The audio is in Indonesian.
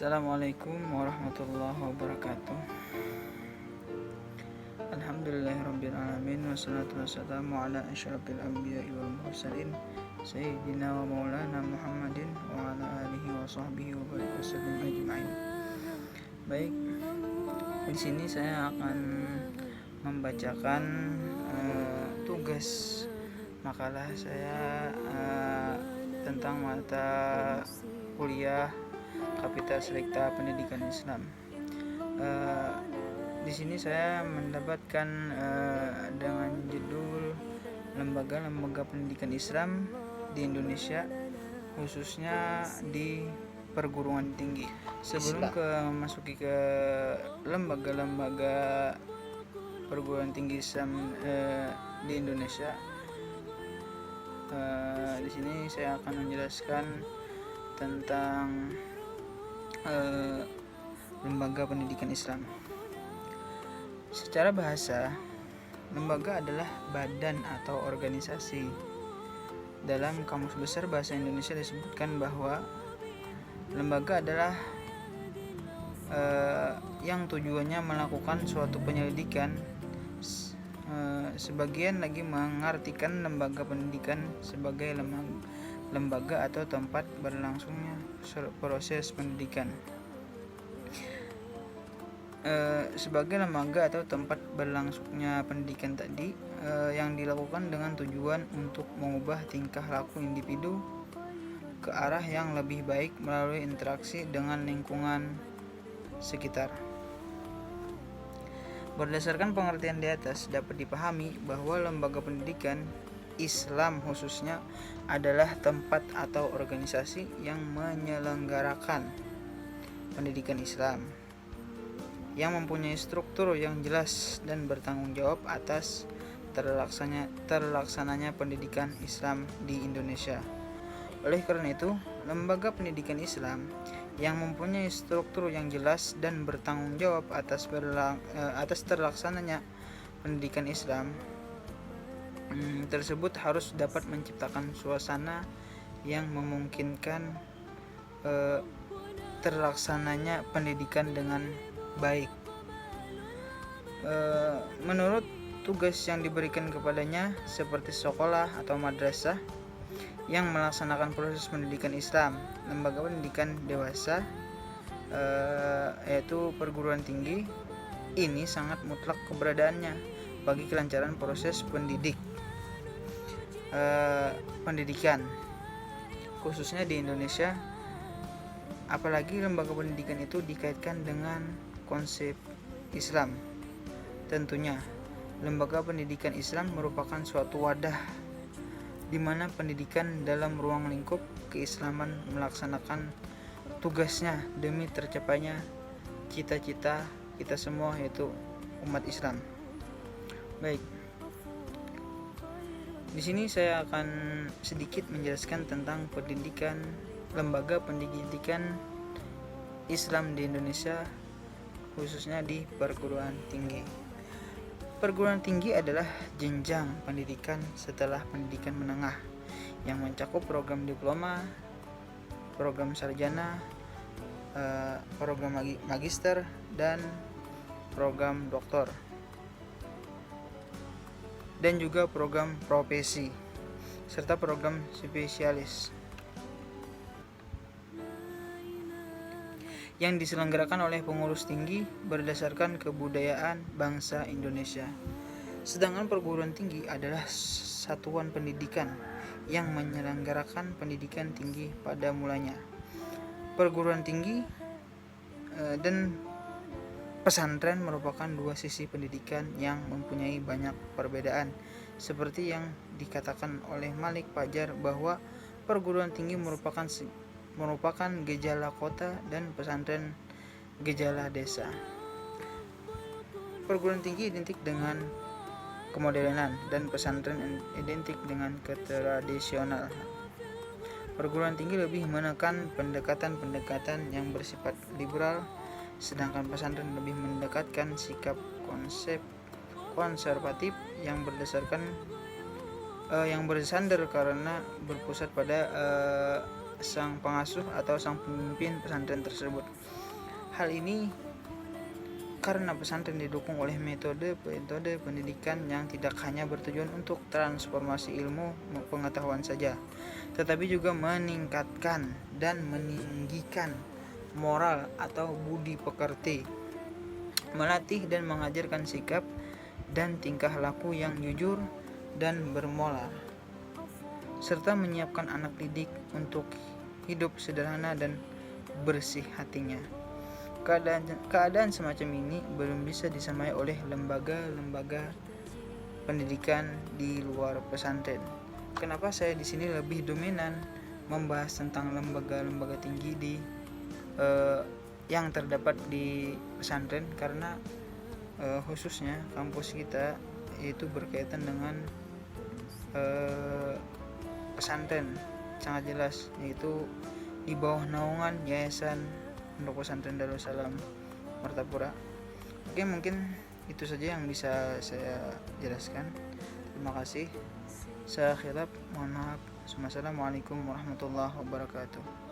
Assalamualaikum warahmatullahi wabarakatuh. Alhamdulillahirrabbilalamin. Wassalatu wassalamu ala asyrafil anbiya'i wal mursalin Sayyidina wa maulana Muhammadin wa ala alihi wa sahbihi wa barik wasallim ajma'in. Baik, di sini saya akan membacakan tugas makalah saya tentang mata kuliah Kapital Selekta Pendidikan Islam. Di sini saya mendapatkan dengan judul lembaga-lembaga pendidikan Islam di Indonesia, khususnya di perguruan tinggi. Sebelum memasuki ke lembaga-lembaga perguruan tinggi Islam di Indonesia, di sini saya akan menjelaskan tentang lembaga pendidikan Islam. Secara bahasa, lembaga adalah badan atau organisasi. Dalam Kamus Besar Bahasa Indonesia disebutkan bahwa lembaga adalah yang tujuannya melakukan suatu penyelidikan. Sebagian lagi mengartikan lembaga pendidikan sebagai lembaga atau tempat berlangsungnya proses pendidikan. Sebagai lembaga atau tempat berlangsungnya pendidikan tadi yang dilakukan dengan tujuan untuk mengubah tingkah laku individu ke arah yang lebih baik melalui interaksi dengan lingkungan sekitar. Berdasarkan pengertian di atas, dapat dipahami bahwa lembaga pendidikan Islam khususnya adalah tempat atau organisasi yang menyelenggarakan pendidikan Islam, yang mempunyai struktur yang jelas dan bertanggung jawab atas terlaksananya pendidikan Islam di Indonesia. Oleh karena itu, lembaga pendidikan Islam yang mempunyai struktur yang jelas dan bertanggung jawab atas terlaksananya pendidikan Islam tersebut harus dapat menciptakan suasana yang memungkinkan terlaksananya pendidikan dengan baik. Menurut tugas yang diberikan kepadanya seperti sekolah atau madrasah yang melaksanakan proses pendidikan Islam, lembaga pendidikan dewasa yaitu perguruan tinggi, ini sangat mutlak keberadaannya bagi kelancaran proses pendidikan khususnya di Indonesia, apalagi lembaga pendidikan itu dikaitkan dengan konsep Islam. Tentunya lembaga pendidikan Islam merupakan suatu wadah di mana pendidikan dalam ruang lingkup keislaman melaksanakan tugasnya demi tercapainya cita-cita kita semua, yaitu umat Islam. Baik, di sini saya akan sedikit menjelaskan tentang lembaga pendidikan Islam di Indonesia, khususnya di perguruan tinggi. Perguruan tinggi adalah jenjang pendidikan setelah pendidikan menengah yang mencakup program diploma, program sarjana, program magister, dan program doktor, dan juga program profesi serta program spesialis yang diselenggarakan oleh pengurus tinggi berdasarkan kebudayaan bangsa Indonesia. Sedangkan perguruan tinggi adalah satuan pendidikan yang menyelenggarakan pendidikan tinggi pada mulanya. Perguruan tinggi dan pesantren merupakan dua sisi pendidikan yang mempunyai banyak perbedaan, seperti yang dikatakan oleh Malik Fajar bahwa perguruan tinggi merupakan gejala kota dan pesantren gejala desa. Perguruan tinggi identik dengan kemodernan dan pesantren identik dengan ketradisional. Perguruan tinggi lebih menekan pendekatan-pendekatan yang bersifat liberal, sedangkan pesantren lebih mendekatkan sikap konservatif yang bersandar karena berpusat pada sang pengasuh atau sang pemimpin pesantren tersebut. Hal ini karena pesantren didukung oleh metode pendidikan yang tidak hanya bertujuan untuk transformasi ilmu pengetahuan saja, tetapi juga meningkatkan dan meninggikan moral atau budi pekerti, melatih dan mengajarkan sikap dan tingkah laku yang jujur dan bermoral, serta menyiapkan anak didik untuk hidup sederhana dan bersih hatinya. Keadaan semacam ini belum bisa disamai oleh lembaga-lembaga pendidikan di luar pesantren. Kenapa saya di sini lebih dominan membahas tentang lembaga-lembaga tinggi yang terdapat di pesantren, karena khususnya kampus kita itu berkaitan dengan pesantren sangat jelas, yaitu di bawah naungan Yayasan Pondok Pesantren Darussalam Martapura. Oke, mungkin itu saja yang bisa saya jelaskan. Terima kasih. Saya khilaf, mohon maaf. Assalamualaikum warahmatullahi wabarakatuh.